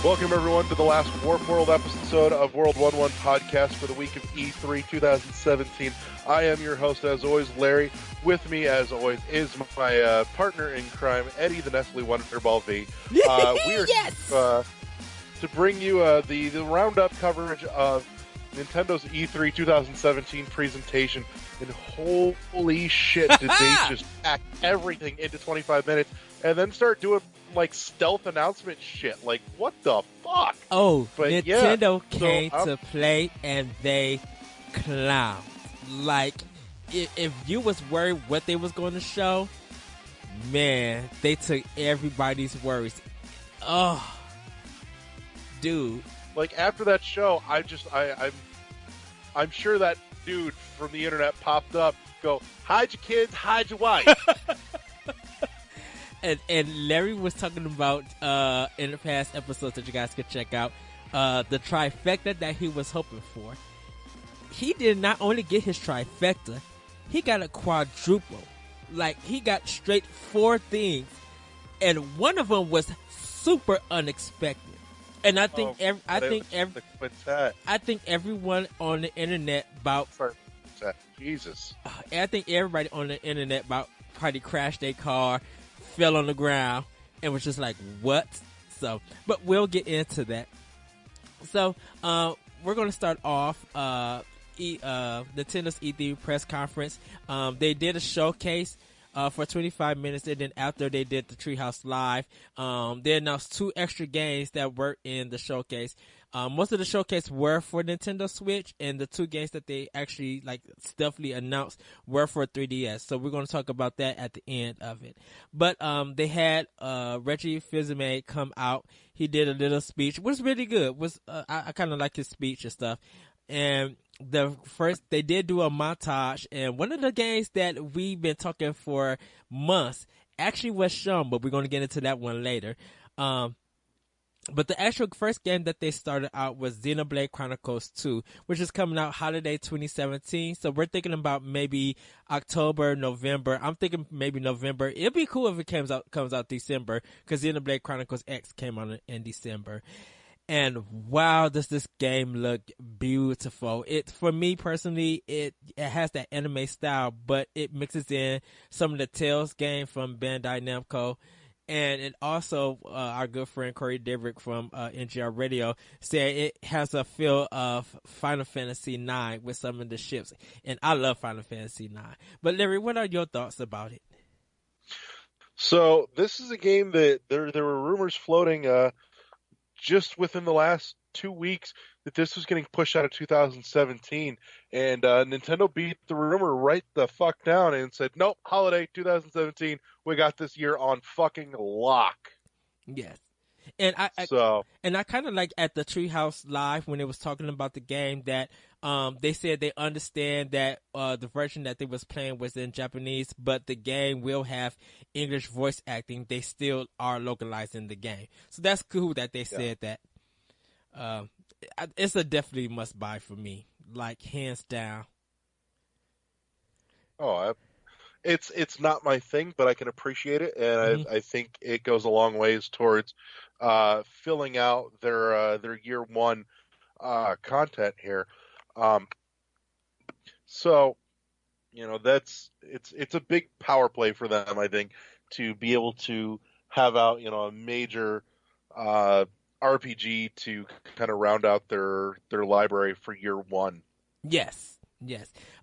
Welcome, everyone, to the last Warp World episode of World 1-1 podcast for the week of E3 2017. I am your host, as always, Larry. With me, as always, is my partner in crime, Eddie the Nestle Wonderball V. We are Yes! to bring you the roundup coverage of Nintendo's E3 2017 presentation. And holy shit, did they just pack everything into 25 minutes and then start doing like stealth announcement shit. Like, what the fuck? Oh, but Nintendo yeah. came to play and they clowned. Like, if you was worried what they was going to show, man, they took everybody's worries. Oh, dude. Like, after that show, I'm sure that dude from the internet popped up, go, hide your kids, hide your wife. And Larry was talking about in the past episodes that you guys could check out the trifecta that he was hoping for. He did not only get his trifecta, he got a quadruple. Like, he got straight 4 things, and one of them was super unexpected. And I think I think everyone on the internet about Jesus. I think everybody on the internet about probably crashed their car, fell on the ground, and was just like, what? So, but we'll get into that. So, we're going to start off Nintendo's E3 press conference. They did a showcase for 25 minutes, and then after they did the Treehouse Live, they announced 2 extra games that were in the showcase. Most of the showcase were for Nintendo Switch, and the 2 games that they actually like stealthily announced were for 3DS. So we're going to talk about that at the end of it. But they had Reggie Fils-Aimé come out. He did a little speech, which was really good. I kind of like his speech and stuff. And they did do a montage, and one of the games that we've been talking for months actually was shown, but we're going to get into that one later. But the actual first game that they started out was Xenoblade Chronicles 2, which is coming out holiday 2017. So we're thinking about maybe October, November. I'm thinking maybe November. It'd be cool if it comes out December, because Xenoblade Chronicles X came out in December. And wow, does this game look beautiful. For me personally, it has that anime style, but it mixes in some of the Tales game from Bandai Namco. And it also, our good friend Corey Deverick from NGR Radio said it has a feel of Final Fantasy IX with some of the ships. And I love Final Fantasy IX. But Larry, what are your thoughts about it? So this is a game that there were rumors floating just within the last 2 weeks that this was getting pushed out of 2017, and Nintendo beat the rumor right the fuck down and said, nope, holiday 2017, we got this year on fucking lock. Yes. And I kind of like at the Treehouse Live when they was talking about the game that they said they understand that the version that they was playing was in Japanese, but the game will have English voice acting. They still are localizing the game, so that's cool that they said that. It's a definitely must buy for me, like hands down. Oh, it's not my thing, but I can appreciate it, and I think it goes a long ways towards filling out their year one content here. So, it's a big power play for them, I think, to be able to have out, a major RPG to kind of round out their library for year one. Yes.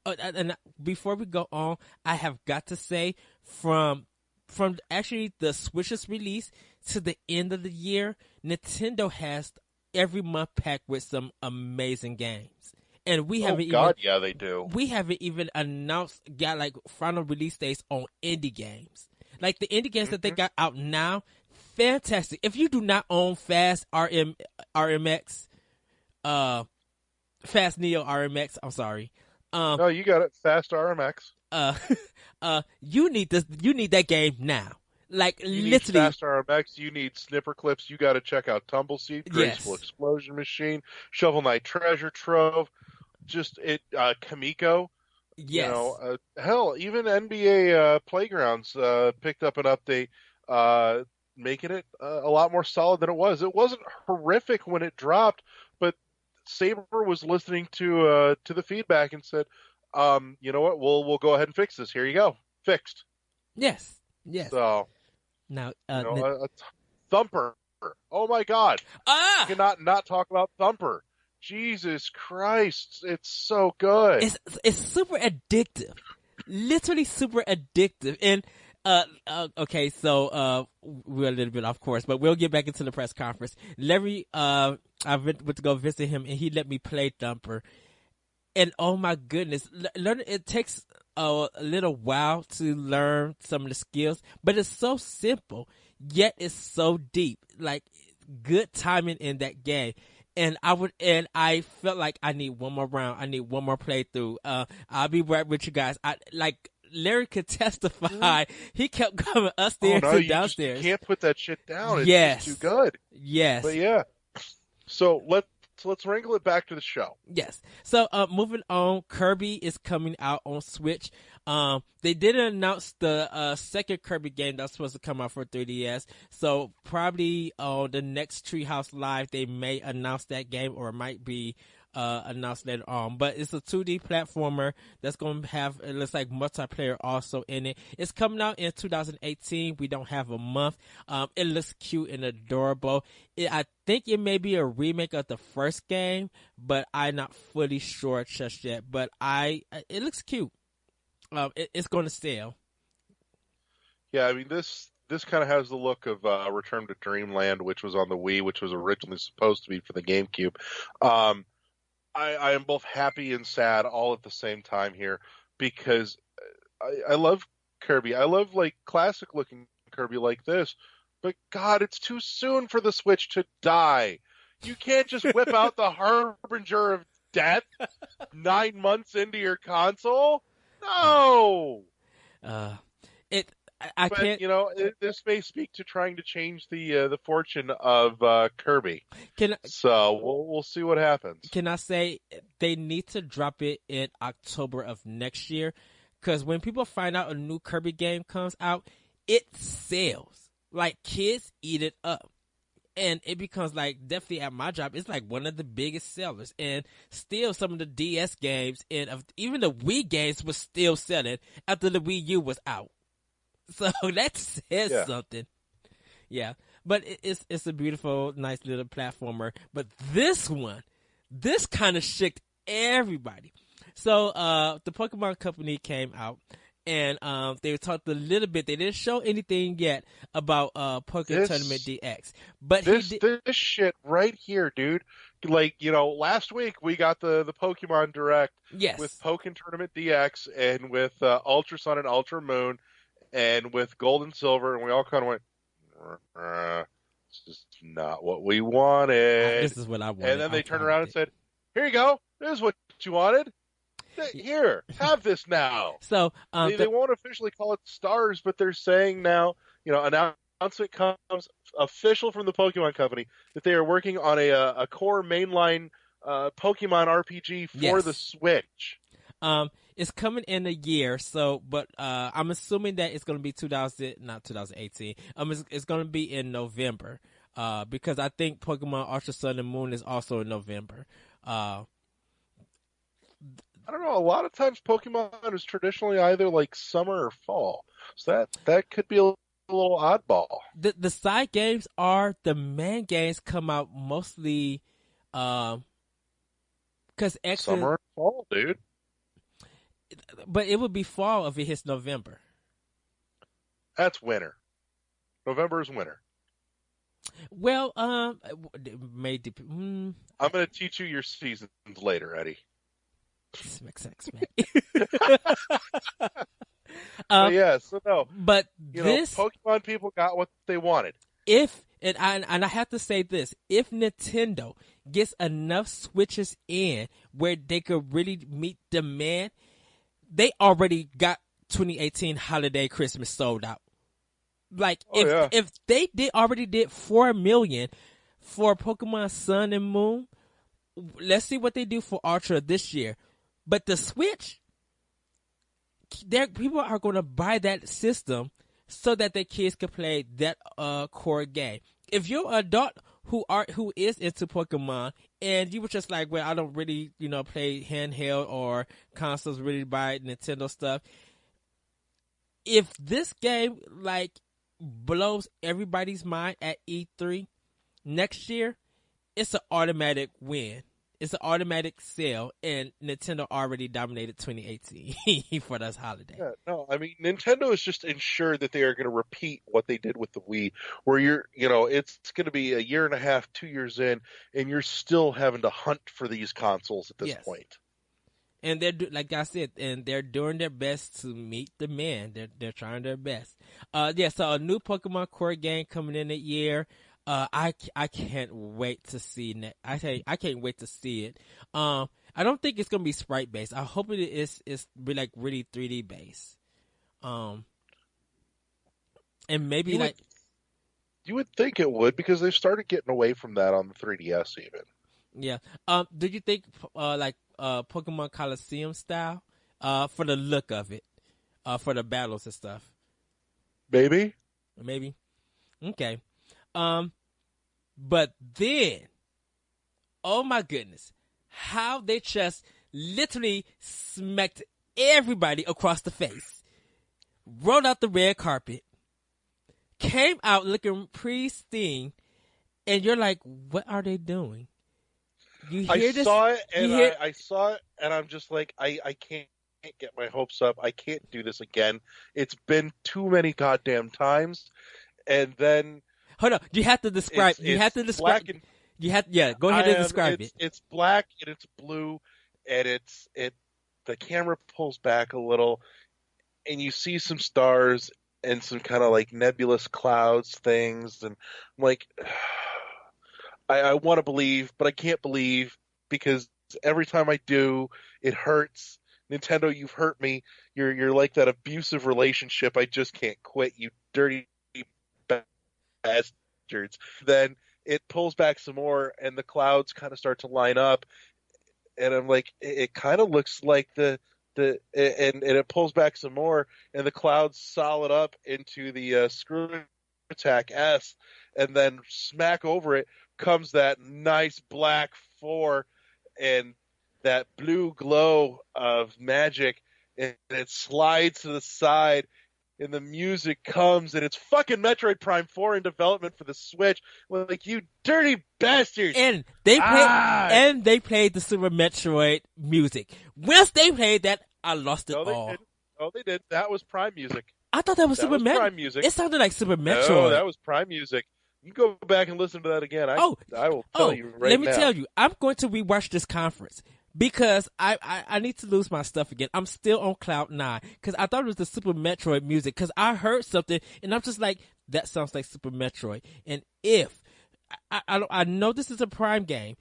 And before we go on, I have got to say, from actually the Switch's release to the end of the year, Nintendo has every month packed with some amazing games. And we haven't they do. We haven't even got like final release dates on indie games. Like the indie games that they got out now, fantastic. If you do not own Fast RMX, Fast Neo RMX, I'm sorry. No, you got it. Fast RMX. You need that game now. Like, you literally. Need Fast RMX, you need Snipper Clips, you got to check out Tumbleseed, Graceful Explosion Machine, Shovel Knight Treasure Trove, Kamiko. Yes. Hell, even NBA Playgrounds picked up an update making it a lot more solid than it was. It wasn't horrific when it dropped, but Saber was listening to the feedback and said, you know what, we'll go ahead and fix this. Here you go, fixed. Yes, yes. So Now, Thumper. Oh my God, ah, cannot not talk about Thumper. Jesus Christ, it's so good. it's super addictive, literally super addictive. And okay, so we're a little bit off course, but we'll get back into the press conference. Larry, I went to go visit him, and he let me play Thumper. And oh my goodness, it takes a little while to learn some of the skills, but it's so simple, yet it's so deep. Like, good timing in that game. And I felt like I need one more round. I need one more playthrough. I'll be right with you guys. Larry could testify. He kept coming upstairs and downstairs. You can't put that shit down. It's yes. just too good. Yes. But yeah. So let's wrangle it back to the show. Yes. So moving on, Kirby is coming out on Switch. They didn't announce the second Kirby game that's supposed to come out for 3DS. So probably on the next Treehouse Live, they may announce that game, or it might be announced later on. But it's a 2D platformer that's going to have, it looks like, multiplayer also in it. It's coming out in 2018. We don't have a month. It looks cute and adorable. I think it may be a remake of the first game, but I'm not fully sure just yet. But it looks cute. It's going to sell. Yeah, I mean, this kind of has the look of Return to Dreamland, which was on the Wii, which was originally supposed to be for the GameCube. I am both happy and sad all at the same time here, because I love Kirby. I love, like, classic looking Kirby like this, but God, it's too soon for the Switch to die. You can't just whip out the Harbinger of Death 9 months into your console. No. I can't. You know, this may speak to trying to change the fortune of Kirby. So we'll see what happens. Can I say they need to drop it in October of next year? Because when people find out a new Kirby game comes out, it sells. Like, kids eat it up. And it becomes, like, definitely at my job, it's like one of the biggest sellers. And still, some of the DS games and even the Wii games was still selling after the Wii U was out. So that says something. Yeah. But it's a beautiful, nice little platformer. But this kind of shook everybody. So the Pokemon Company came out. And they talked a little bit. They didn't show anything yet about Pokemon Tournament DX. But this shit right here, dude. Like, you know, last week we got the Pokemon Direct with Pokemon Tournament DX and with Ultra Sun and Ultra Moon and with Gold and Silver, and we all kind of went, this is not what we wanted. This is what I wanted. And then they turned around and said, here you go. This is what you wanted. Here, have this now. So they won't officially call it Stars, but they're saying now, you know, announcement comes official from the Pokemon Company that they are working on a core mainline Pokemon RPG for the Switch. It's coming in a year, so but I'm assuming that it's going to be 2018. It's going to be in November, because I think Pokemon Ultra Sun and Moon is also in November. I don't know. A lot of times Pokemon is traditionally either like summer or fall, so that could be a little oddball. The side games are the main games come out mostly, because summer and fall, dude. But it would be fall if it hits November. That's winter. November is winter. Well, it may I'm going to teach you your seasons later, Eddie. This makes sense, man. So no. But this Pokemon people got what they wanted. And I have to say this: if Nintendo gets enough Switches in where they could really meet demand, they already got 2018 holiday Christmas sold out. Like if they already did 4 million for Pokemon Sun and Moon, let's see what they do for Ultra this year. But the Switch, people are going to buy that system so that their kids could play that core game. If you're an adult who is into Pokemon and you were just like, well, I don't really, play handheld or consoles, really buy Nintendo stuff. If this game like blows everybody's mind at E3 next year, it's an automatic win. It's an automatic sale, and Nintendo already dominated 2018 for this holiday. Yeah, no, I mean, Nintendo is just ensured that they are going to repeat what they did with the Wii, where it's going to be a year and a half, 2 years in, and you're still having to hunt for these consoles at this point. And they're, like I said, and they're doing their best to meet demand. They're trying their best. So a new Pokemon core game coming in the year. I can't wait to see it. I can't wait to see it. I don't think it's gonna be sprite based. I hope it is be like really 3D based. And maybe you would think it would, because they've started getting away from that on the 3DS even. Yeah. Do you think Pokemon Coliseum style? For the look of it, for the battles and stuff. Maybe. Okay. But then, oh my goodness, how they just literally smacked everybody across the face, rolled out the red carpet, came out looking pristine, and you're like, what are they doing? You hear this? I saw it, and I'm just like, I can't get my hopes up. I can't do this again. It's been too many goddamn times. And then, hold on, you have to describe. Go ahead and describe it. It's black and it's blue, and the camera pulls back a little, and you see some stars and some kind of like nebulous clouds things, and I'm like, I want to believe, but I can't believe, because every time I do, it hurts. Nintendo, you've hurt me. You're like that abusive relationship I just can't quit. You dirty bastards. Then it pulls back some more, and the clouds kind of start to line up, and I'm like, it kind of looks like and it pulls back some more, and the clouds solid up into the Screw Attack S, and then smack over it comes that nice black 4 and that blue glow of magic, and it slides to the side, and the music comes, and it's fucking Metroid Prime 4 in development for the Switch. Like, you dirty bastards! And they played the Super Metroid music. Once they played that, I lost it all. Oh, they did. That was Prime music. I thought that was Super Metroid. Prime music. It sounded like Super Metroid. No, that was Prime music. You go back and listen to that again. I will tell you right now. Let me tell you, I'm going to rewatch this conference, because I need to lose my stuff again. I'm still on cloud 9, because I thought it was the Super Metroid music, because I heard something and I'm just like, that sounds like Super Metroid. And if I know this is a Prime game,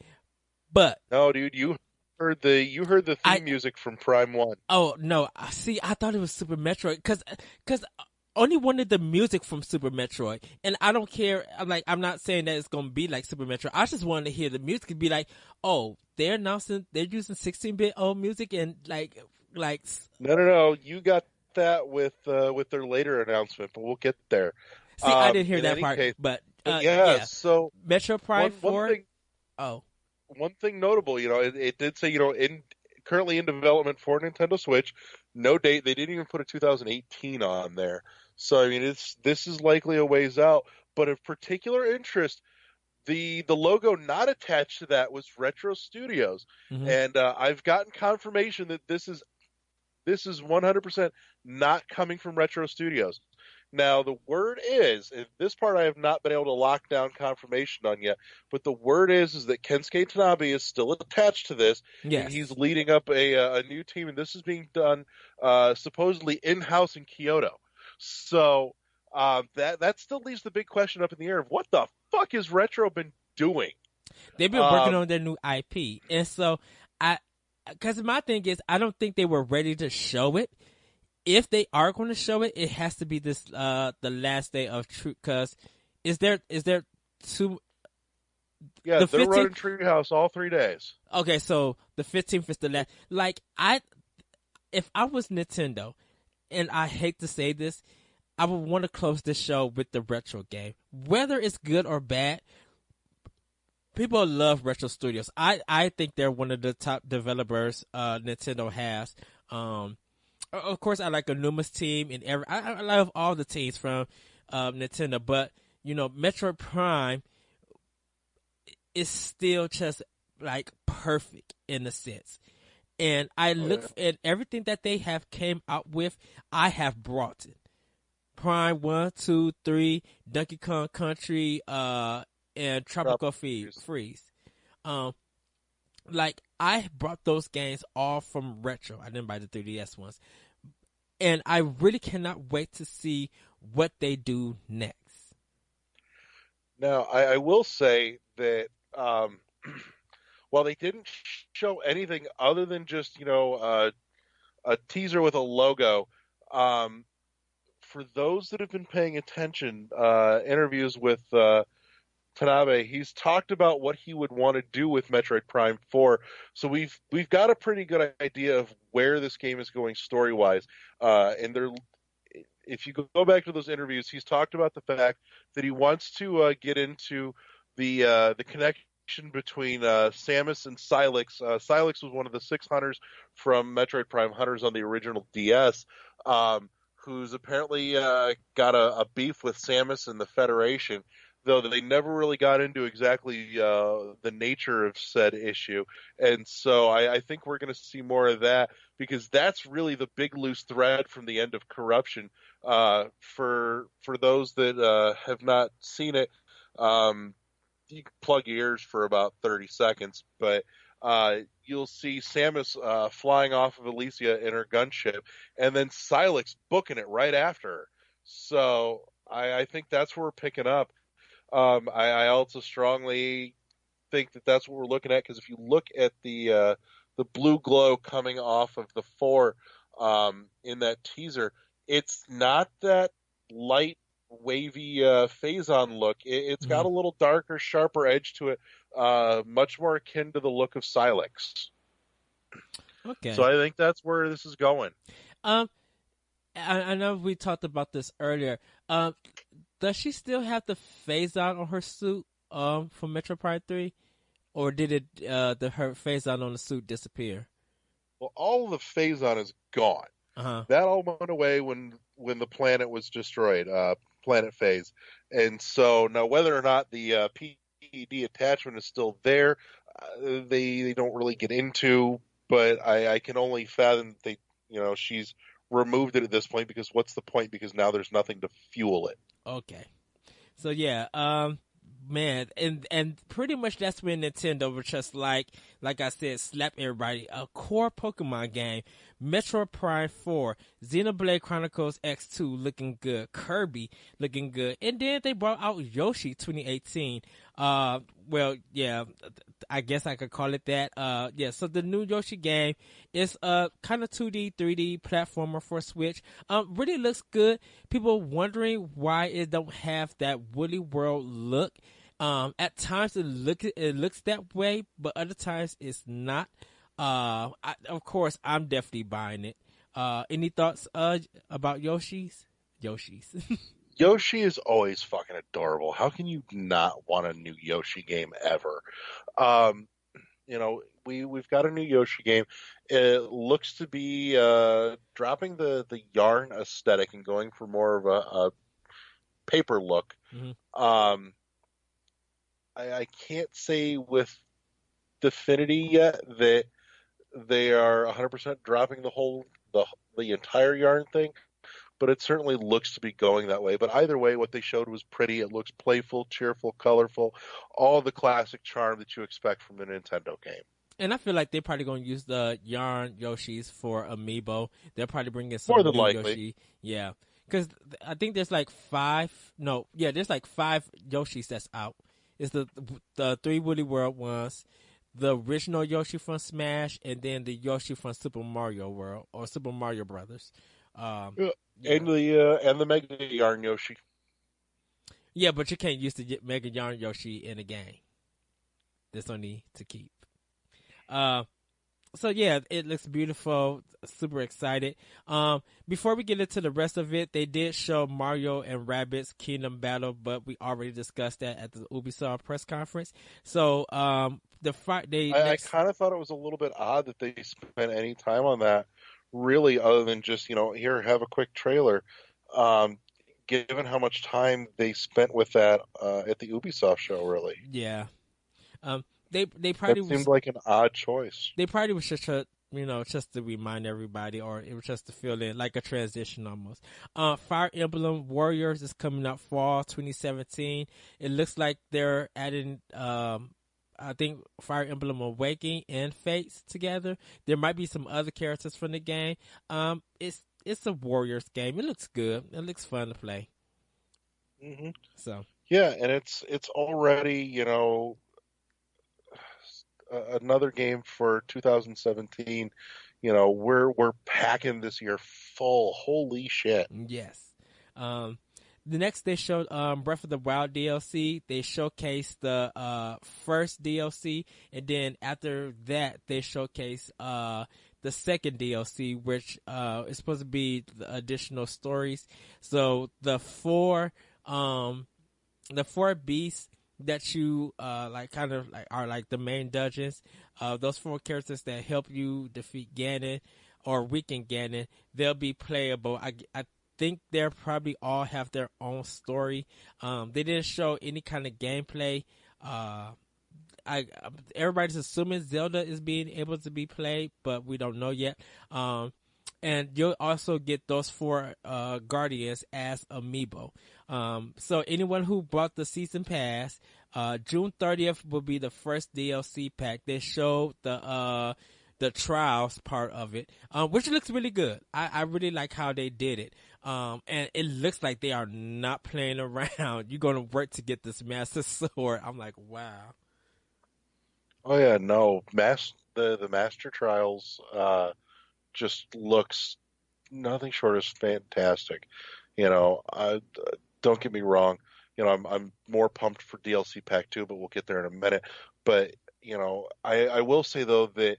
but no, dude, you heard the theme music from Prime 1. Oh no, see, I thought it was Super Metroid, because only wanted the music from Super Metroid, and I don't care. I'm not saying that it's gonna be like Super Metroid. I just wanted to hear the music and be like, oh, they're using 16-bit old music, and like. No. You got that with their later announcement, but we'll get there. See, I didn't hear that part, but yeah. So Metro Prime 4. One thing notable, it did say, currently in development for Nintendo Switch. No date. They didn't even put a 2018 on there. So I mean, this is likely a ways out. But of particular interest, the logo not attached to that was Retro Studios, and I've gotten confirmation that this is 100% not coming from Retro Studios. Now, the word is, and this part I have not been able to lock down confirmation on yet, but the word is that Kensuke Tanabe is still attached to this, yes. And he's leading up a new team, and this is being done supposedly in-house in Kyoto. So that still leaves the big question up in the air of what the fuck has Retro been doing? They've been working on their new IP, and so because my thing is, I don't think they were ready to show it. If they are going to show it, it has to be this the last day of True. Because is there two? Yeah, the they're running Treehouse all 3 days. Okay, so the 15th is the last. Like if I was Nintendo, and I hate to say this, I would want to close this show with the retro game. Whether it's good or bad, people love Retro Studios. I think they're one of the top developers Nintendo has. Of course, I like Anuma's team and I love all the teams from Nintendo, but Metroid Prime is still just like perfect in a sense. And I look at everything that they have came out with. I have brought it. Prime 1, 2, 3, Donkey Kong Country, and Tropical Freeze. Like I brought those games all from retro. I didn't buy the 3DS ones, and I really cannot wait to see what they do next. Now, I will say that while they didn't show anything other than just a teaser with a logo, for those that have been paying attention, interviews with Tanabe, he's talked about what he would want to do with Metroid Prime 4. So we've got a pretty good idea of where this game is going story wise. And if you go back to those interviews, he's talked about the fact that he wants to get into the connection between Samus and Sylix. Sylix was one of the 6 hunters from Metroid Prime Hunters on the original DS, who's apparently got a beef with Samus and the Federation, though they never really got into exactly the nature of said issue. And so I think we're going to see more of that, because that's really the big loose thread from the end of Corruption. For those that have not seen it, you can plug your ears for about 30 seconds, but you'll see Samus flying off of Elysia in her gunship, and then Sylix booking it right after her. So I think that's where we're picking up. I also strongly think that that's what we're looking at, because if you look at the blue glow coming off of the 4 in that teaser, it's not that light, wavy Phazon look. It's got a little darker, sharper edge to it, much more akin to the look of Sylix. Okay. So I think that's where this is going. I know we talked about this earlier. Does she still have the Phazon on her suit from Metroid Prime 3? Or did her Phazon on the suit disappear? Well, all of the Phazon is gone. Uh-huh. That all went away when the planet was destroyed, Planet Phase. And so now whether or not the PED attachment is still there, they don't really get into, but I can only fathom that she's removed it at this point, because what's the point? Because now there's nothing to fuel it. Okay. So yeah, man, and pretty much that's when Nintendo was just like I said, slap everybody. A core Pokemon game, Metroid Prime 4, Xenoblade Chronicles X2 looking good, Kirby looking good, and then they brought out Yoshi 2018. Well, yeah, I guess I could call it that. Yeah, so the new Yoshi game is kind of 2D, 3D platformer for Switch. Really looks good. People wondering why it don't have that Woolly World look. At times it looks that way, but other times it's not. Of course, I'm definitely buying it. Any thoughts about Yoshi's? Yoshi is always fucking adorable. How can you not want a new Yoshi game ever? We've got a new Yoshi game. It looks to be dropping the yarn aesthetic and going for more of a paper look. Mm-hmm. I can't say with definity yet that they are 100% dropping the entire yarn thing, but it certainly looks to be going that way. But either way, what they showed was pretty. It looks playful, cheerful, colorful, all the classic charm that you expect from a Nintendo game. And I feel like they're probably going to use the yarn Yoshis for Amiibo. They'll probably bring in some More than new likely. Yoshi. Yeah. Because I think there's like there's like 5 Yoshis that's out. It's the 3 Woolly World ones, the original Yoshi from Smash, and then the Yoshi from Super Mario World or Super Mario Brothers. Yeah. And the Mega Yarn Yoshi. Yeah, but you can't use the Mega Yarn Yoshi in a game. That's only to keep. So yeah, it looks beautiful. Super excited. Before we get into the rest of it, they did show Mario and Rabbids Kingdom Battle, but we already discussed that at the Ubisoft press conference. So the fight they I next kind of thought it was a little bit odd that they spent any time on that, really, other than just, here, have a quick trailer. Um, Given how much time they spent with that at the Ubisoft show, really. yeah they probably That seemed was like an odd choice. just just to remind everybody, or it was just to fill in like a transition almost. Fire Emblem Warriors is coming out fall 2017. It looks like they're adding I think Fire Emblem Awakening and Fates together. There might be some other characters from the game. It's a Warriors game. It looks good. It looks fun to play. Hmm. So Yeah, and it's already, another game for 2017. We're packing this year full. Holy shit. yes. Um, the next they showed Breath of the Wild DLC. They showcased the first DLC, and then after that they showcased the second DLC, which is supposed to be the additional stories. So the four beasts that you like kind of like are like the main dungeons. Those four characters that help you defeat Ganon or weaken Ganon, they'll be playable. I think they'll probably all have their own story. They didn't show any kind of gameplay. I Everybody's assuming Zelda is being able to be played, but we don't know yet. And you'll also get those four guardians as amiibo. So anyone who bought the season pass, June 30th will be the first DLC pack. They showed the trials part of it, which looks really good. I really like how they did it. And it looks like they are not playing around. You're gonna work to get this Master Sword. I'm like, wow. Oh yeah, no, the Master Trials just looks nothing short of fantastic. Don't get me wrong. I'm more pumped for DLC Pack 2, but we'll get there in a minute. But I will say though that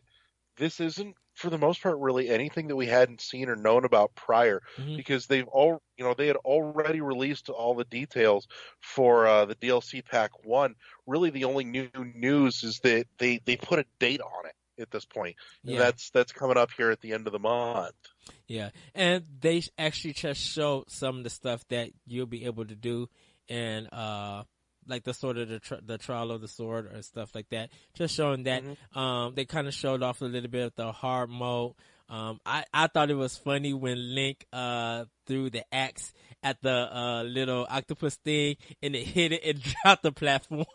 this isn't, for the most part, really anything that we hadn't seen or known about prior, Hmm. because they had already released all the details for the DLC Pack 1. Really, the only new news is that they put a date on it at this point, and Yeah. that's coming up here at the end of the month. Yeah, and they actually just showed some of the stuff that you'll be able to do, and like the sort of the trial of the sword or stuff like that. Just showing that. Hmm. They kind of showed off a little bit of the hard mode. I thought it was funny when Link threw the axe at the little octopus thing, and it hit it and dropped the platform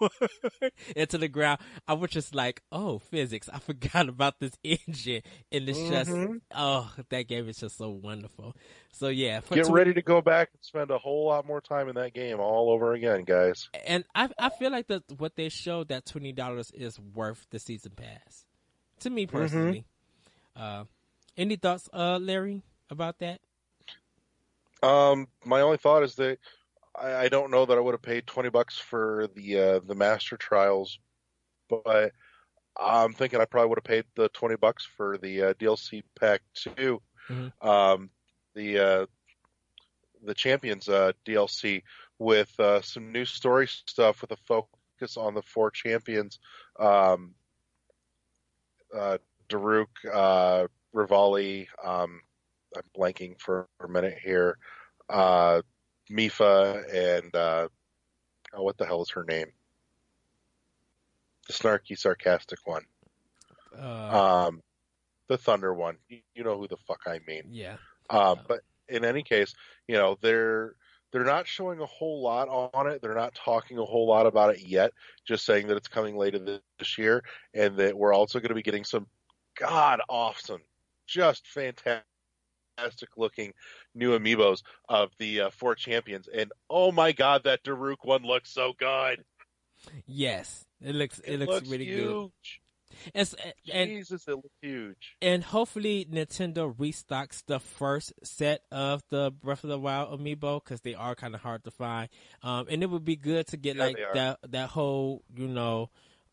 into the ground. I was just like, oh, physics! I forgot about this engine, and it's just, Hmm. oh, that game is just so wonderful. So yeah, Get ready to go back and spend a whole lot more time in that game all over again, guys. and I feel like that what they showed, that $20 is worth the season pass. To me Hmm. personally. Uh, any thoughts, Larry, about that? My only thought is that I don't know that I would have paid $20 for the Master Trials, but I'm thinking I probably would have paid the $20 for the DLC Pack 2, Hmm. um, the uh, the Champions DLC, with some new story stuff with a focus on the four champions, um, Daruk, Rivali. I'm blanking for a minute here. Uh, Mifa and oh, what the hell is her name? The snarky, sarcastic one. Uh, Um, the Thunder one. You know who the fuck I mean. yeah. But in any case, they're not showing a whole lot on it. They're not talking a whole lot about it yet. Just saying that it's coming later this year, and that we're also going to be getting some god awesome, just fantastic looking new amiibos of the four champions. And oh my god, that Daruk one looks so good. Yes, it It looks looks really good. huge. It's, and Jesus, it looks huge. and hopefully Nintendo restocks the first set of the Breath of the Wild amiibo, because they are kind of hard to find. And it would be good to get Yeah, like they are. that whole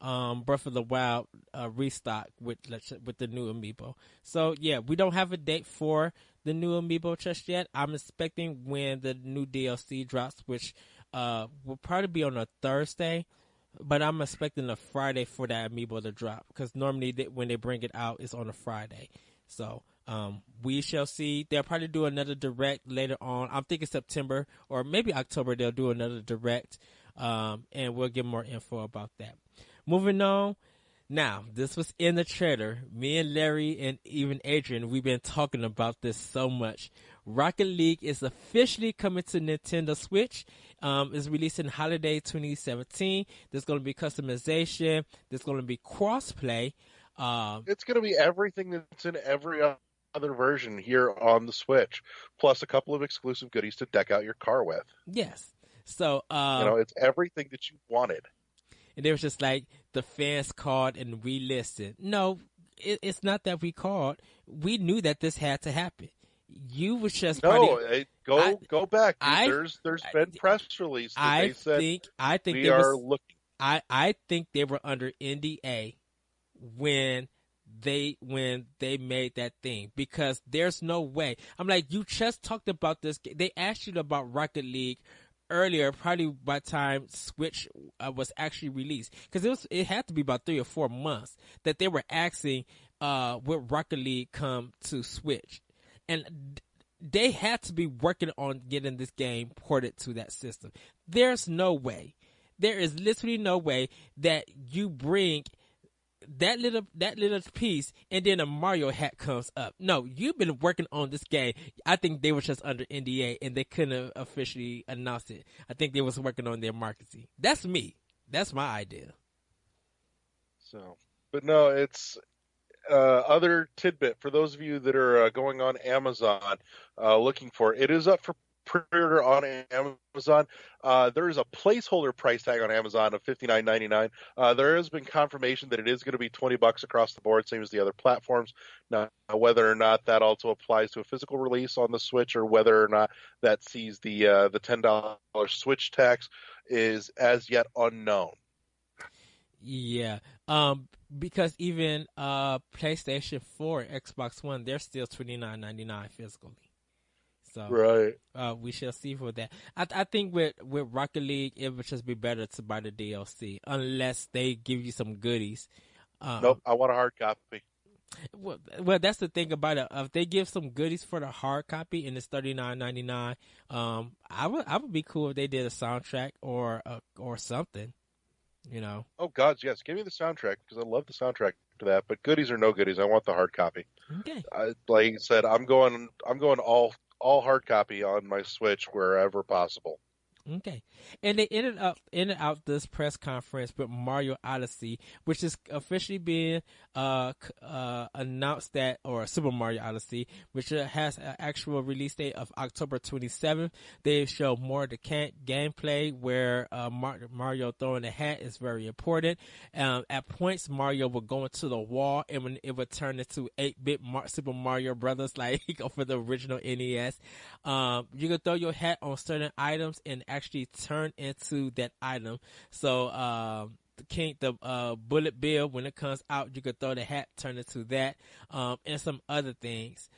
Breath of the Wild restock with the new amiibo. So yeah, we don't have a date for the new amiibo just yet. I'm expecting when the new DLC drops, which will probably be on a Thursday, but I'm expecting a Friday for that amiibo to drop because normally when they bring it out, it's on a Friday. So we shall see. They'll probably do another direct later on. I'm thinking September or maybe October. They'll do another direct, and we'll get more info about that. Moving on. Now, this was in the trailer. Me and Larry and even Adrian, we've been talking about this so much. Rocket League is officially coming to Nintendo Switch. It's releasing holiday 2017. There's going to be customization. There's going to be crossplay. It's going to be everything that's in every other version here on the Switch, plus a couple of exclusive goodies to deck out your car with. Yes. So, it's everything that you wanted. And they were just like, the fans called and we listened. No, it's not that we called. We knew that this had to happen. You was just go back. There's been press release that they said I think we are looking. I think they were under NDA when they made that thing, because there's no way. I'm like, you just talked about this. They asked you about Rocket League earlier, probably by the time Switch was actually released, because it had to be about 3 or 4 months that they were asking would Rocket League come to Switch, and they had to be working on getting this game ported to that system. There's no way, there is literally no way that you bring that little piece and then a Mario hat comes up. No, you've been working on this game. I think they were just under NDA and they couldn't officially announce it. I think they was working on their marketing. That's me. That's my idea. So, but no, it's other tidbit for those of you that are going on Amazon looking for it. It is up for pre-order on Amazon. There is a placeholder price tag on Amazon of $59.99. There has been confirmation that it is going to be $20 across the board, same as the other platforms. Now, whether or not that also applies to a physical release on the Switch, or whether or not that sees the $10 Switch tax, is as yet unknown. Yeah, because even PlayStation 4, Xbox One, they're still $29.99 physically. So, right. We shall see for that. I think with Rocket League, it would just be better to buy the DLC unless they give you some goodies. Nope, I want a hard copy. Well, that's the thing about it. If they give some goodies for the hard copy and it's $39.99, I would be cool if they did a soundtrack or something. Oh God, yes! Give me the soundtrack, because I love the soundtrack to that. But goodies or no goodies, I want the hard copy. Okay. Like I said, I'm going all hard copy on my Switch wherever possible. Okay, and they ended out this press conference with Mario Odyssey, which is officially being announced or Super Mario Odyssey, which has an actual release date of October 27th. They show more of the gameplay where Mario throwing the hat is very important. At points, Mario will go into the wall, and when it would turn into 8-bit Super Mario Brothers, like for the original NES. You can throw your hat on certain items and actually turn into that item. So the bullet bill, when it comes out, you could throw the hat, turn into that, and some other things.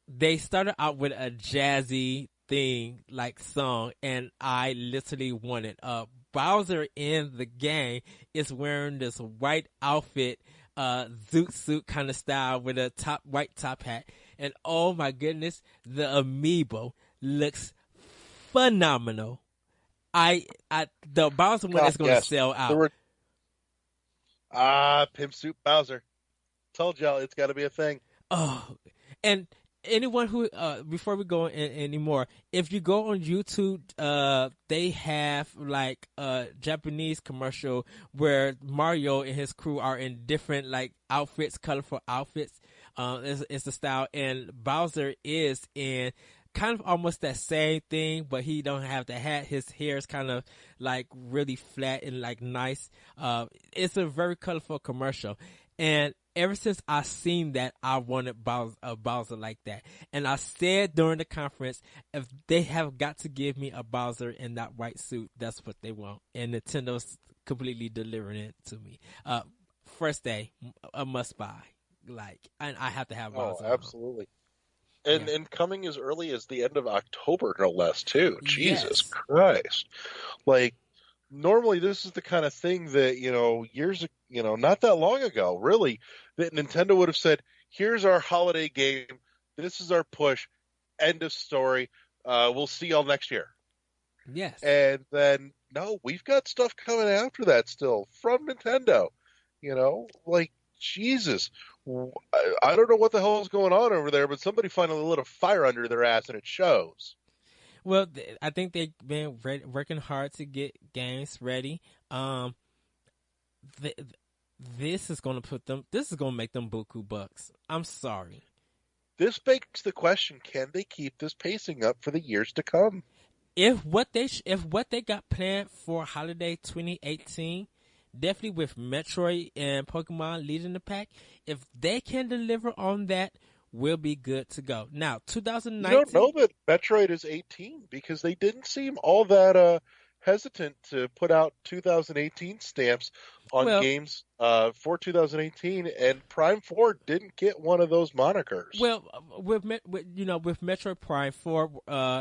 They started out with a jazzy thing like song, and I literally wanted Bowser in the game is wearing this white outfit, zoot suit kind of style with a white top hat, and oh my goodness, the amiibo looks phenomenal. The Bowser one is going to sell out. Pimp Suit Bowser. Told y'all it's got to be a thing. Oh, and anyone who before we go anymore, if you go on YouTube, they have like a Japanese commercial where Mario and his crew are in different like outfits, colorful outfits. It's the style, and Bowser is in kind of almost that same thing, but he don't have the hat. His hair is kind of like really flat and like nice. It's a very colorful commercial, and ever since I seen that, I wanted a Bowser like that. And I said during the conference, if they have got to give me a Bowser in that white suit, that's what they want. And Nintendo's completely delivering it to me. First day, a must buy. Like, and I have to have Oh, Bowser at home. absolutely. Yeah. And coming as early as the end of October, no less, too. Jesus Yes. Christ. Like, normally this is the kind of thing that, not that long ago, really, that Nintendo would have said, here's our holiday game. This is our push. End of story. We'll see y'all next year. Yes. And then, no, we've got stuff coming after that still from Nintendo. Like, Jesus. I don't know what the hell is going on over there, but somebody finally lit a fire under their ass, and it shows. Well, I think they've been working hard to get games ready. This is going to put them. This is going to make them buku bucks. I'm sorry. This begs the question: can they keep this pacing up for the years to come? If what they got planned for holiday 2018, definitely with Metroid and Pokemon leading the pack, if they can deliver on that, we'll be good to go. Now, 2019. You don't know that Metroid is 18 because they didn't seem all that hesitant to put out 2018 stamps on games for 2018, and Prime 4 didn't get one of those monikers. Well, with Metroid Prime 4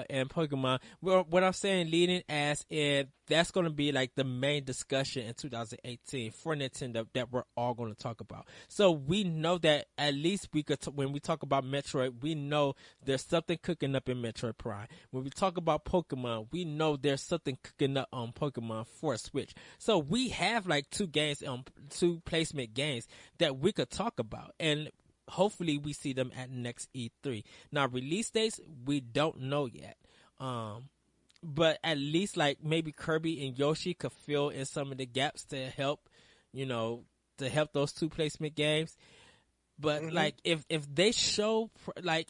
and Pokemon, what I'm saying leading as in that's going to be like the main discussion in 2018 for Nintendo that we're all going to talk about. So we know that at least we could, when we talk about Metroid, we know there's something cooking up in Metroid Prime. When we talk about Pokemon, we know there's something cooking up on Pokemon for Switch. So we have like two placement games that we could talk about, and hopefully we see them at next E3. Now, release dates, we don't know yet. But at least like maybe Kirby and Yoshi could fill in some of the gaps to help those two placement games. But like if they show like,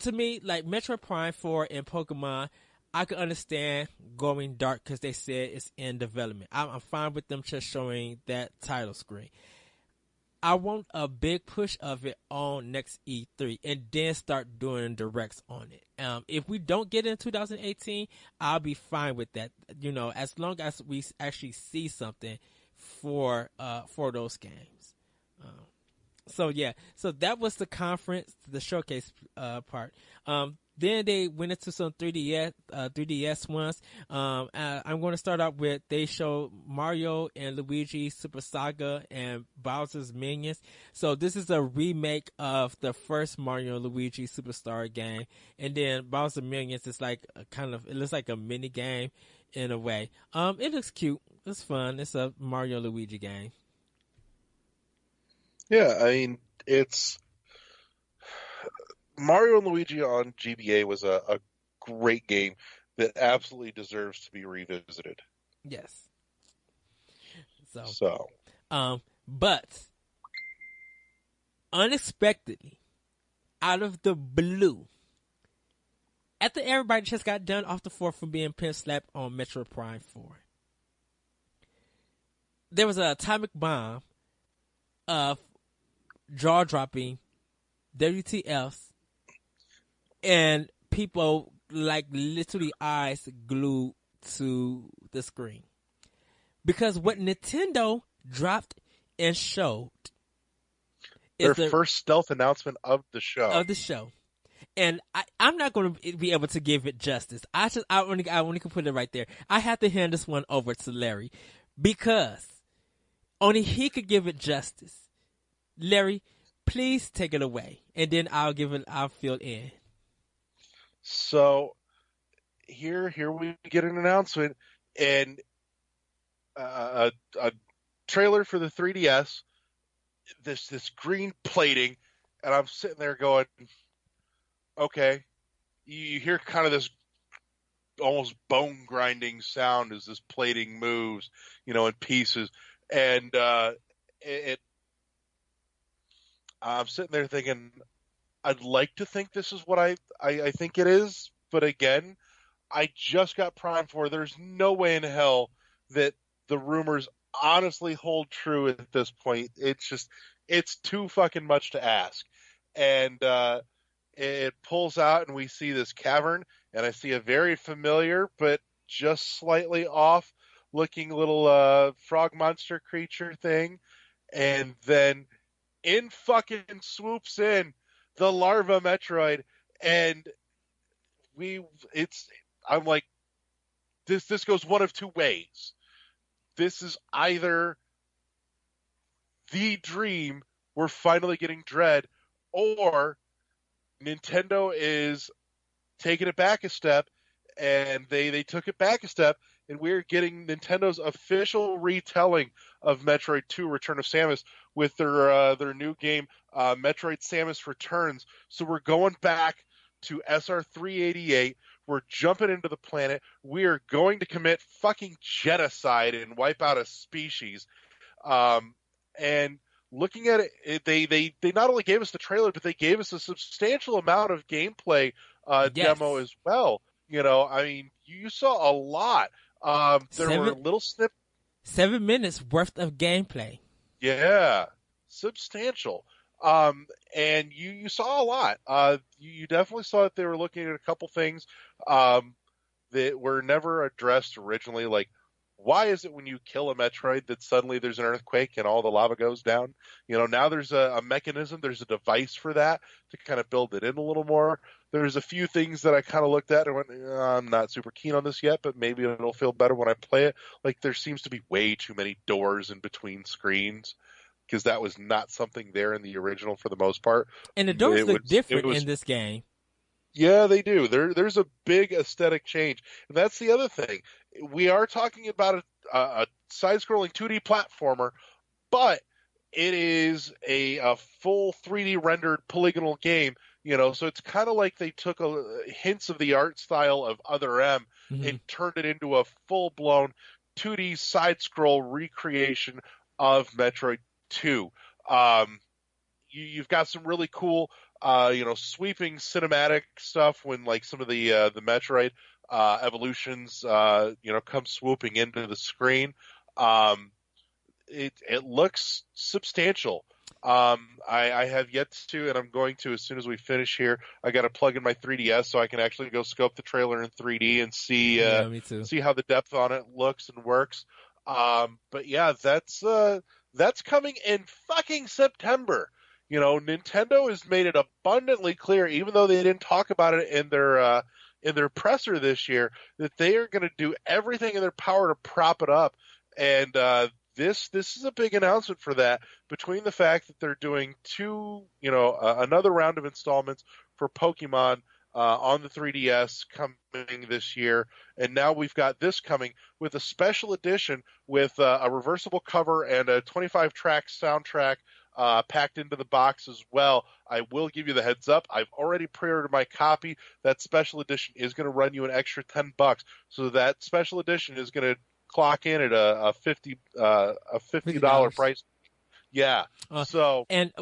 to me, like Metroid Prime 4 and Pokemon, I could understand going dark because they said it's in development. I'm fine with them just showing that title screen. I want a big push of it on next E3 and then start doing directs on it. If we don't get it in 2018, I'll be fine with that. As long as we actually see something for those games. So that was the conference, the showcase part. Then they went into some 3DS ones. I'm going to start out with, they showed Mario and Luigi Super Saga and Bowser's Minions. So this is a remake of the first Mario and Luigi Superstar game. And then Bowser Minions is like it looks like a mini game in a way. It looks cute. It's fun. It's a Mario Luigi game. Yeah, I mean, it's Mario and Luigi on GBA was a great game that absolutely deserves to be revisited. Yes. But unexpectedly, out of the blue, after everybody just got done off the floor for being pin slapped on Metroid Prime 4, there was an atomic bomb of jaw-dropping WTFs and people like literally eyes glued to the screen. Because what Nintendo dropped and showed is their first stealth announcement of the show. And I'm not going to be able to give it justice. I only can put it right there. I have to hand this one over to Larry because only he could give it justice. Larry, please take it away, and then I'll fill in. So here we get an announcement and a trailer for the 3DS. This green plating, and I'm sitting there going, okay. You hear kind of this almost bone grinding sound as this plating moves, in pieces, and I'm sitting there thinking, I'd like to think this is what I think it is, but again, I just got Prime 4. There's no way in hell that the rumors honestly hold true at this point. It's too fucking much to ask. And it pulls out, and we see this cavern, and I see a very familiar but just slightly off looking little frog monster creature thing. And then in fucking swoops in the larva Metroid, and we it's I'm like, this goes one of two ways. This is either the dream, we're finally getting Dread, or Nintendo is taking it back a step, and they took it back a step, and we're getting Nintendo's official retelling of Metroid 2: Return of Samus with their new game, Metroid Samus Returns. So we're going back to SR388. We're jumping into the planet. We are going to commit fucking genocide and wipe out a species. And looking at it, they not only gave us the trailer, but they gave us a substantial amount of gameplay Yes. demo as well. I mean, you saw a lot. There were little snippets. 7 minutes worth of gameplay. Yeah, substantial. And you saw a lot. You definitely saw that they were looking at a couple things that were never addressed originally, like why is it when you kill a Metroid that suddenly there's an earthquake and all the lava goes down? Now there's a mechanism, there's a device for that to kind of build it in a little more. There's a few things that I kind of looked at and went, I'm not super keen on this yet, but maybe it'll feel better when I play it. Like there seems to be way too many doors in between screens because that was not something there in the original for the most part. And the doors look different in this game. Yeah, they do. There's a big aesthetic change, and that's the other thing. We are talking about a side-scrolling 2D platformer, but it is a full 3D rendered polygonal game. So it's kind of like they took hints of the art style of Other M and turned it into a full-blown 2D side-scroll recreation of Metroid 2. You've got some really cool sweeping cinematic stuff when like some of the Metroid evolutions come swooping into the screen. It looks substantial. I have yet to, and I'm going to as soon as we finish here. I got to plug in my 3DS so I can actually go scope the trailer in 3D and see see how the depth on it looks and works. But yeah, that's coming in fucking September. Nintendo has made it abundantly clear, even though they didn't talk about it in their presser this year, that they are going to do everything in their power to prop it up. And this is a big announcement for that. Between the fact that they're doing another round of installments for Pokemon on the 3DS coming this year, and now we've got this coming with a special edition with a reversible cover and a 25-track soundtrack packed into the box as well. I will give you the heads up. I've already pre-ordered my copy. That special edition is going to run you an extra $10. So that special edition is going to clock in at a $50 price. Yeah. And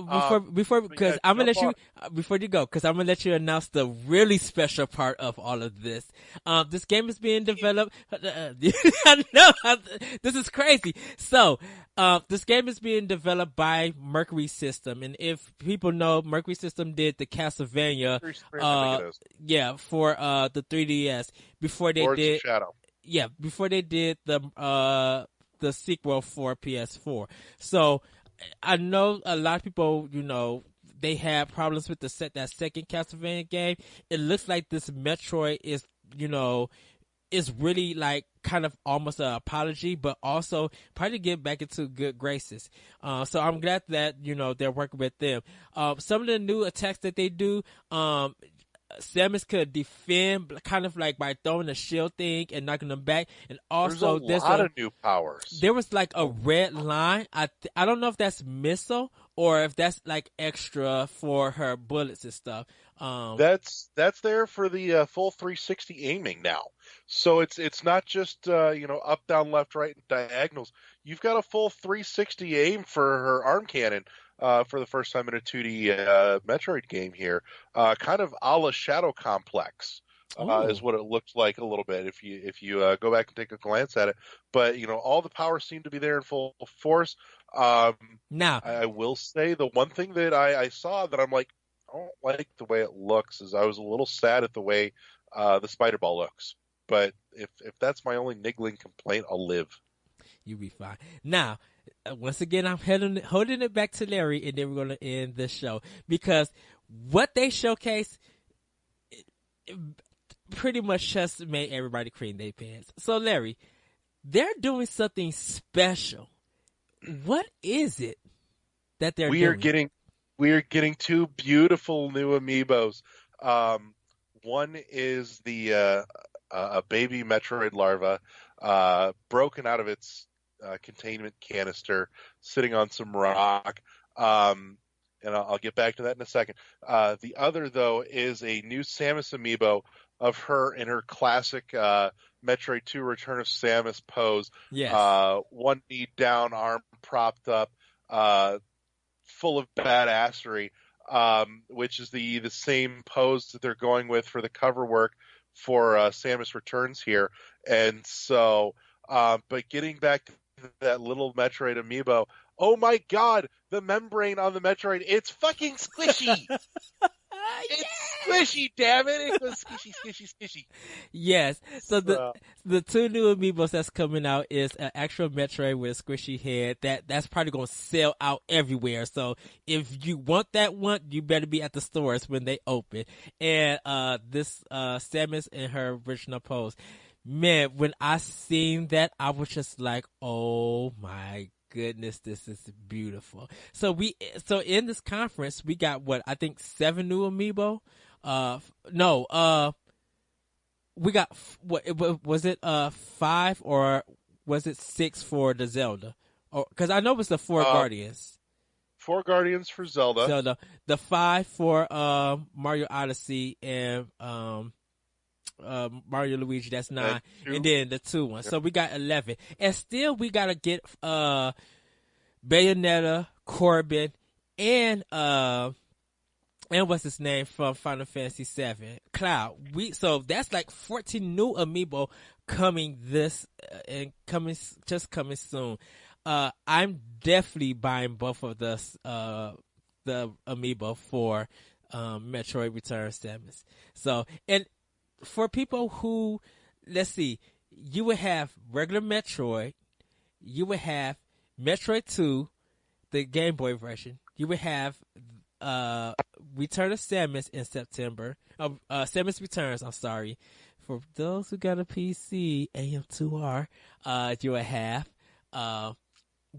before because I'm gonna let you before you go, because I'm gonna let you announce the really special part of all of this. This game is being developed. I know this is crazy. So, this game is being developed by Mercury System, and if people know, Mercury System did the Castlevania, for the 3DS before they Lords did of Shadow. Yeah, before they did the sequel for PS4. So I know a lot of people, they had problems with that second Castlevania game. It looks like this Metroid is, is really like kind of almost an apology, but also probably get back into good graces. So I'm glad that, they're working with them. Some of the new attacks that they do, Samus could defend kind of like by throwing a shield thing and knocking them back, and also there's a lot of new powers. There was like a red line. I don't know if that's missile or if that's like extra for her bullets and stuff. That's there for the full 360 aiming now. So it's not just up, down, left, right, and diagonals. You've got a full 360 aim for her arm cannon. For the first time in a 2D Metroid game here, kind of a la Shadow Complex. Oh, is what it looked like a little bit if you go back and take a glance at it. But all the power seemed to be there in full force. Um, now, I will say the one thing that I saw that I'm like, I don't like the way it looks is I was a little sad at the way the spider ball looks. But if that's my only niggling complaint, I'll live. you'll be fine. Now, once again, I'm holding it back to Larry, and then we're going to end the show because what they showcase pretty much just made everybody cream their pants. So, Larry, they're doing something special. What is it that they're We are doing? getting we are getting two beautiful new amiibos. One is the a baby Metroid larva broken out of its containment canister, sitting on some rock. And I'll get back to that in a second. The other, though, is a new Samus amiibo of her in her classic Metroid 2 Return of Samus pose. Yes. One knee down, arm propped up, full of badassery, which is the same pose that they're going with for the cover work for Samus Returns here. And so, but getting back to that little Metroid amiibo, oh my god, the membrane on the Metroid, it's fucking squishy! It's squishy, damn it! It was squishy, squishy, squishy. Yes. So So, the two new amiibos that's coming out is an actual Metroid with a squishy head. That's probably gonna sell out everywhere. So if you want that one, you better be at the stores when they open. And this Samus in her original pose. Man, when I seen that, I was just like, "Oh my goodness, this is beautiful." So in this conference, we got what I think 7 new amiibo. No, we got was it 5 or was it 6 for the Zelda? Or because I know it was the 4 uh, Guardians. 4 Guardians for Zelda. Zelda, the 5 for Mario Odyssey and Mario Luigi, that's 9, And and two. then the 2 ones. So we got 11, and still we gotta get Bayonetta, Corbin, and what's his name from Final Fantasy VII, Cloud. So that's like 14 new amiibo coming and coming soon. I'm definitely buying both of the amiibo for Metroid Return Samus. So, and for people who, let's see, you would have regular Metroid, you would have Metroid 2, the Game Boy version. You would have Return of Samus in September. Samus Returns, I'm sorry. For those who got a PC, AM2R, you would have.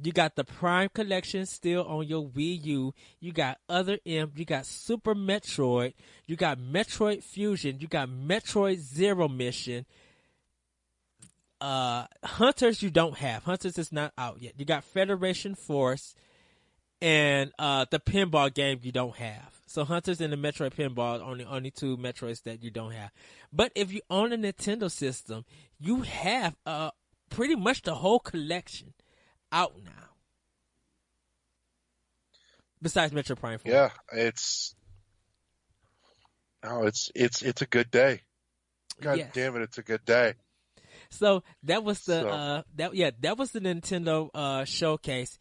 You got the Prime Collection still on your Wii U. You got Other M. You got Super Metroid. You got Metroid Fusion. You got Metroid Zero Mission. Hunters you don't have. Hunters is not out yet. You got Federation Force and the pinball game you don't have. So Hunters and the Metroid Pinball are the only 2 Metroids that you don't have. But if you own a Nintendo system, you have pretty much the whole collection out now. Besides Metroid Prime 4. Yeah, it's a good day. God Yes. damn it, it's a good day. So that was the So, that was the Nintendo showcase.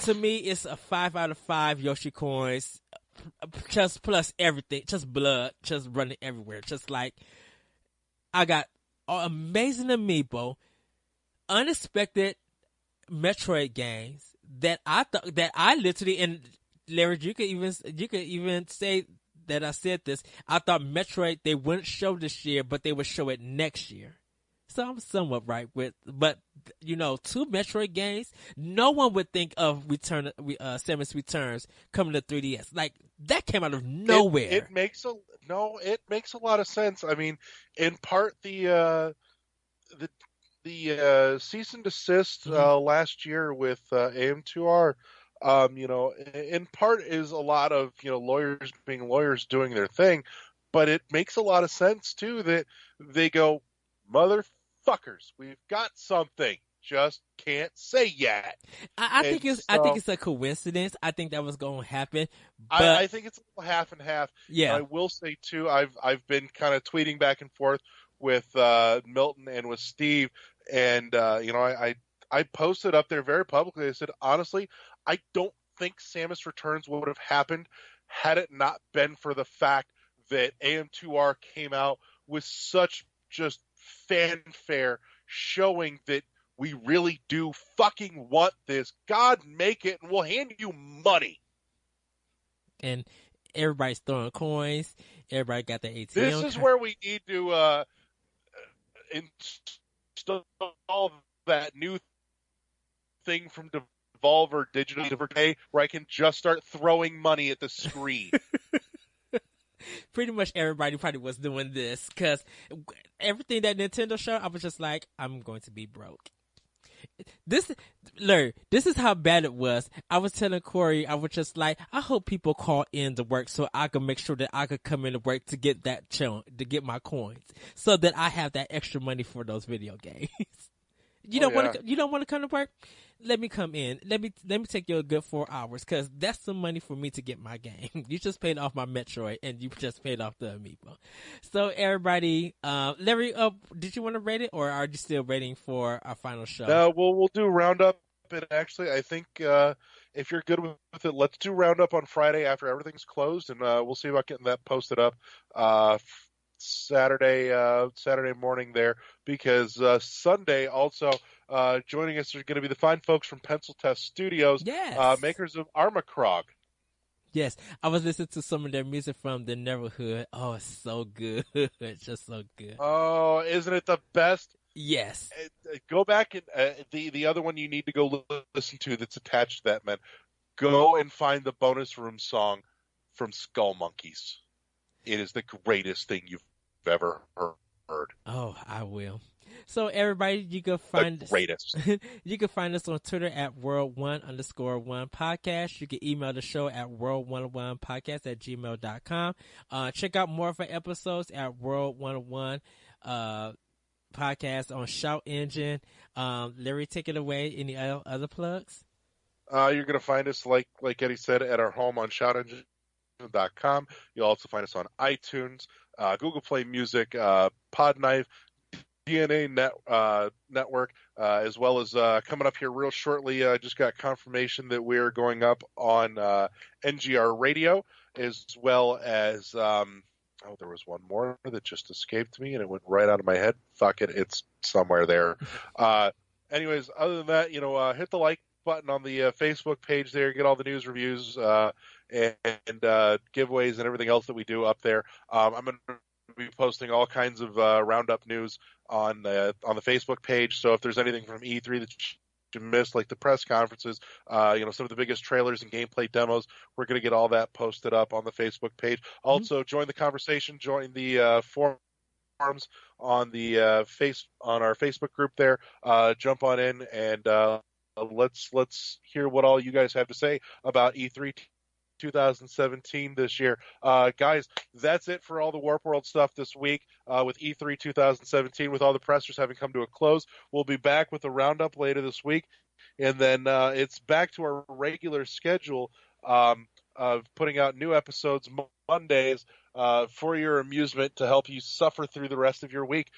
To me, it's a 5 out of 5 Yoshi coins, just plus everything, just blood, just running everywhere. Just like I got amazing amiibo, unexpected Metroid games that I thought that I literally, and Larry, you could even say that I said this. I thought Metroid they wouldn't show this year, but they would show it next year. So I'm somewhat right with, but 2 Metroid games, no one would think of Samus Returns coming to 3DS. Like that came out of nowhere. it makes a lot of sense. I mean, in part the cease and desist last year with AM2R, in part is a lot of lawyers being lawyers doing their thing, but it makes a lot of sense too that they go, motherfuckers, we've got something. just can't say yet. I think And I think so it's a coincidence. I think that was going to happen, but I think it's a little half and half. And yeah. I will say too, I've been kind of tweeting back and forth with Milton and with Steve, and I posted up there very publicly. I said honestly, I don't think Samus Returns would have happened had it not been for the fact that AM2R came out with such just fanfare, showing that we really do fucking want this. God, make it, and we'll hand you money. And everybody's throwing coins. Everybody got their ATM. This is where we need to install that new thing from Devolver Digital Day, where I can just start throwing money at the screen. Pretty much everybody probably was doing this because everything that Nintendo showed, I was just like, I'm going to be broke. This is how bad it was. I was telling Corey, I was just like, I hope people call in to work so I can make sure that I could come into work to get that to get my coins, so that I have that extra money for those video games. You don't want to come to work? Let me come in. Let me take you a good 4 hours, because that's some money for me to get my game. You just paid off my Metroid, and you just paid off the Amiibo. So everybody, Larry, did you want to rate it, or are you still waiting for our final show? No, we'll do roundup. And actually, I think if you're good with it, let's do roundup on Friday after everything's closed, and we'll see about getting that posted up Saturday morning there, because Sunday also joining us are going to be the fine folks from Pencil Test Studios, yes, makers of Armacrog. Yes, I was listening to some of their music from the Neighborhood. Oh, it's so good. It's just so good. Oh, isn't it the best? Yes. Go back and the other one you need to go listen to that's attached to that, man. Go and find the bonus room song from Skull Monkeys. It is the greatest thing you've ever heard. Oh, I will. So everybody, you can find the greatest. You can find us on Twitter at world1_1 podcast. You can email the show at world101podcast@gmail.com. Check out more of our episodes at world101 podcast on Shout Engine. Larry, take it away. Any other plugs? You're gonna find us like Eddie said at our home on shoutengine.com. You'll also find us on iTunes, Google Play Music, Podknife, DNA Network, as well as coming up here real shortly. I just got confirmation that we're going up on NGR Radio, as well as there was one more that just escaped me and it went right out of my head. Fuck it, it's somewhere there. Anyways, other than that, hit the like button on the Facebook page there, get all the news reviews and giveaways and everything else that we do up there. I'm going to be posting all kinds of roundup news on the Facebook page. So if there's anything from E3 that you missed, like the press conferences, some of the biggest trailers and gameplay demos, we're going to get all that posted up on the Facebook page. Also, join the conversation, join the forums on the on our Facebook group there. Jump on in and let's hear what all you guys have to say about E3 2017 this year. Guys, that's it for all the Warp World stuff this week with E3 2017, with all the pressers having come to a close. We'll be back with a roundup later this week, and then it's back to our regular schedule of putting out new episodes Mondays for your amusement to help you suffer through the rest of your week.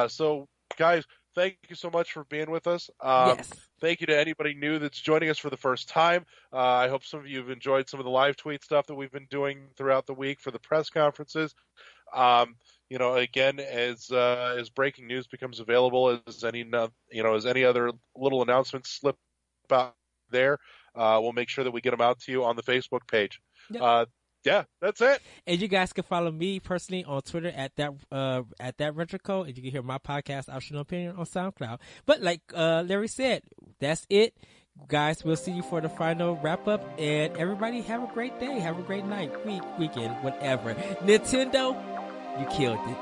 So, guys, thank you so much for being with us. Yes. Thank you to anybody new that's joining us for the first time. I hope some of you have enjoyed some of the live tweet stuff that we've been doing throughout the week for the press conferences. Again, as breaking news becomes available, as any other little announcements slip out there, we'll make sure that we get them out to you on the Facebook page. Yep. Yeah, that's it. And you guys can follow me personally on Twitter at that Retrocode, and you can hear my podcast, Optional Opinion, on SoundCloud. But like Larry said, that's it. Guys, we'll see you for the final wrap-up, and everybody have a great day, have a great night, weekend, whatever. Nintendo, you killed it.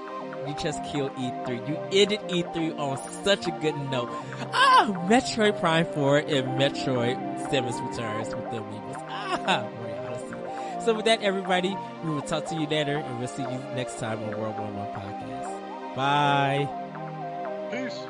You just killed E3. You ended E3 on such a good note. Metroid Prime 4 and Metroid Samus Returns with the Amiibos. So with that, everybody, we will talk to you later, and we'll see you next time on World 101 Podcast. Bye. Peace.